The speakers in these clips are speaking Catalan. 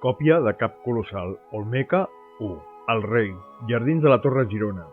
Còpia de cap colossal Olmeca 1. El rei. Jardins de la Torre Girona.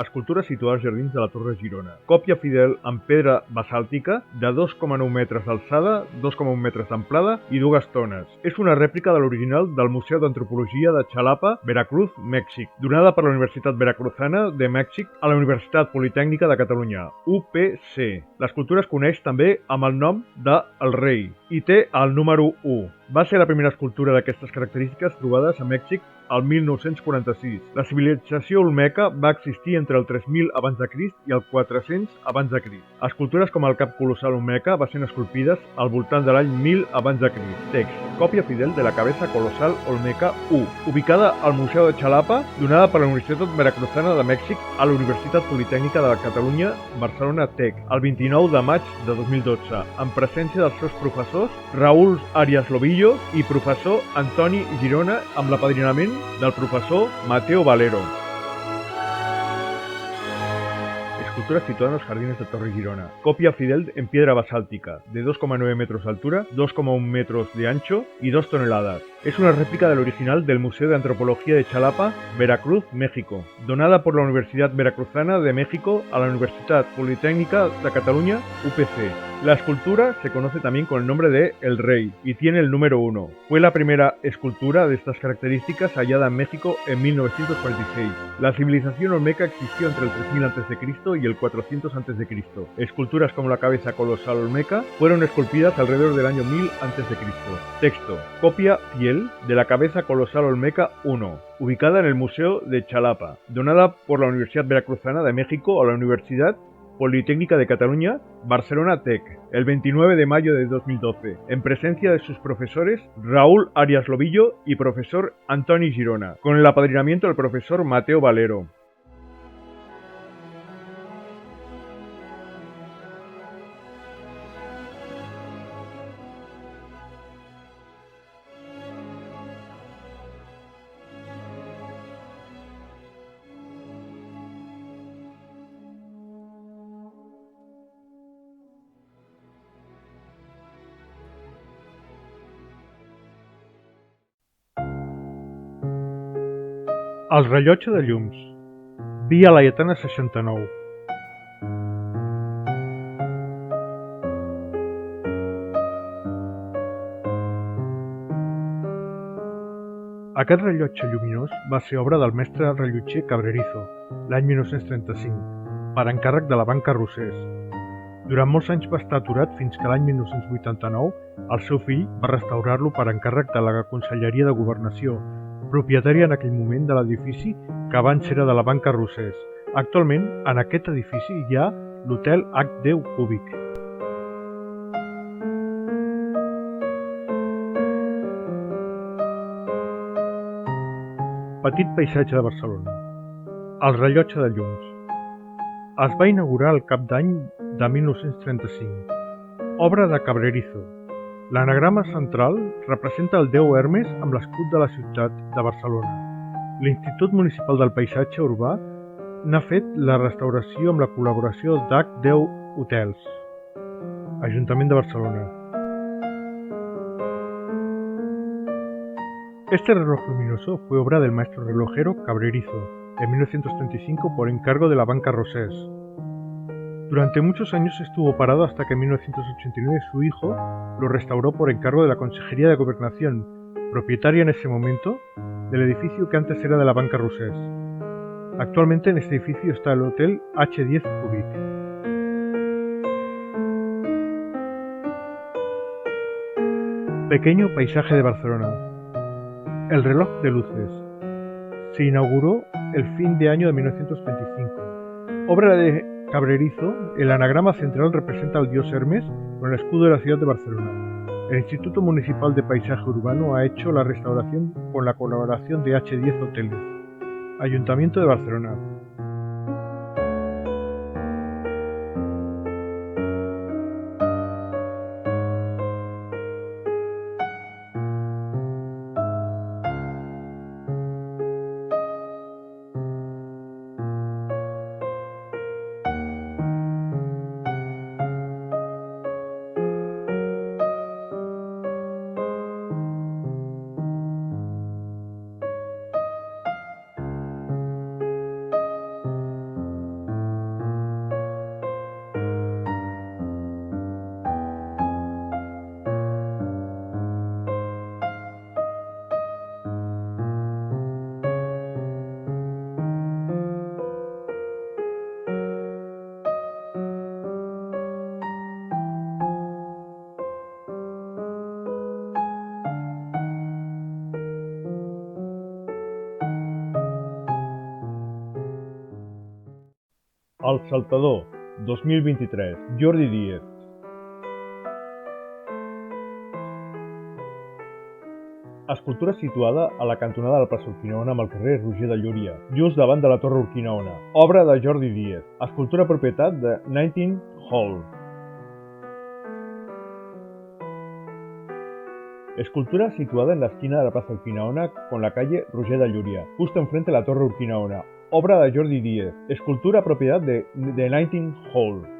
Escultura situada als Jardins de la Torre Girona. Còpia fidel en pedra basàltica de 2,9 metres d'alçada, 2,1 metres d'amplada i dues tones. És una rèplica de l'original del Museu d'Antropologia de Xalapa, Veracruz, Mèxic, donada per la Universitat Veracruzana de Mèxic a la Universitat Politècnica de Catalunya, UPC. L'escultura es coneix també amb el nom de El Rei i té el número 1. Va ser la primera escultura d'aquestes característiques trobades a Mèxic al 1946. La civilització olmeca va existir entre el 3000 a.C. i el 400 a.C. Escultures com el cap colossal olmeca va ser esculpides al voltant de l'any 1000 a.C. Text. Còpia fidel de la cabeza colosal olmeca 1, ubicada al Museu de Xalapa, donada per la Universitat Veracruzana de Mèxic a la Universitat Politècnica de Catalunya, Barcelona TEC, el 29 de maig de 2012, en presència dels seus professors Raúl Arias Lobillo i professor Antoni Girona, amb l'apadrinament del professor Mateo Valero. Escultura situada en los Jardines de Torre Girona. Copia fidel en piedra basáltica, de 2,9 metros de altura, 2,1 metros de ancho y 2 toneladas. Es una réplica del original del Museo de Antropología de Xalapa, Veracruz, México, donada por la Universidad Veracruzana de México a la Universidad Politécnica de Cataluña, UPC. La escultura se conoce también con el nombre de El Rey y tiene el número 1. Fue la primera escultura de estas características hallada en México en 1946. La civilización olmeca existió entre el 3000 a.C. y el 400 a.C. Esculturas como la cabeza colosal olmeca fueron esculpidas alrededor del año 1000 a.C. Texto. Copia fiel de la cabeza colosal olmeca 1, ubicada en el Museo de Xalapa, donada por la Universidad Veracruzana de México a la Universidad Politécnica de Cataluña, Barcelona TEC, el 29 de mayo de 2012, en presencia de sus profesores Raúl Arias Lobillo y profesor Antoni Girona, con el apadrinamiento del profesor Mateo Valero. El rellotge de llums. Via Laietana 69. Aquest rellotge lluminós va ser obra del mestre rellotger Cabrerizo, l'any 1935, per encàrrec de la Banca Rosés. Durant molts anys va estar aturat fins que l'any 1989 el seu fill va restaurar-lo per encàrrec de la Conselleria de Governació, propietària en aquell moment de l'edifici que abans era de la Banca Rosés. Actualment, en aquest edifici hi ha l'Hotel H10 Cúbic. Petit paisatge de Barcelona. El rellotge de llums. Es va inaugurar al cap d'any de 1935. Obra de Cabrerizo. L'anagrama central representa el déu Hermes amb l'escut de la ciutat de Barcelona. L'Institut Municipal del Paisatge Urbà n'ha fet la restauració amb la col·laboració d'H10 Hotels, Ajuntament de Barcelona. Este reloj luminoso fue obra del maestro relojero Cabrerizo en 1935 por encargo de la Banca Rosés. Durante muchos años estuvo parado hasta que en 1989 su hijo lo restauró por encargo de la Consejería de Gobernación, propietaria en ese momento del edificio que antes era de la Banca Rosés. Actualmente en este edificio está el Hotel H10 Cúbic. Pequeño paisaje de Barcelona. El reloj de luces. Se inauguró el fin de año de 1925. Obra de Cabrerizo, el anagrama central representa al dios Hermes con el escudo de la ciudad de Barcelona. El Instituto Municipal de Paisaje Urbano ha hecho la restauración con la colaboración de H10 Hoteles, Ayuntamiento de Barcelona. El Saltador, 2023, Jordi Díez. Escultura situada a la cantonada de la plaça Urquinaona amb el carrer Roger de Llúria, just davant de la Torre Urquinaona. Obra de Jordi Díez. Escultura propietat de Nightingale Hall. Escultura situada en la esquina de la plaza Urquinaona con la calle Roger de Llúria, justo enfrente de la Torre Urquinaona. Obra de Jordi Díez. Escultura propiedad de Nightingale Hall.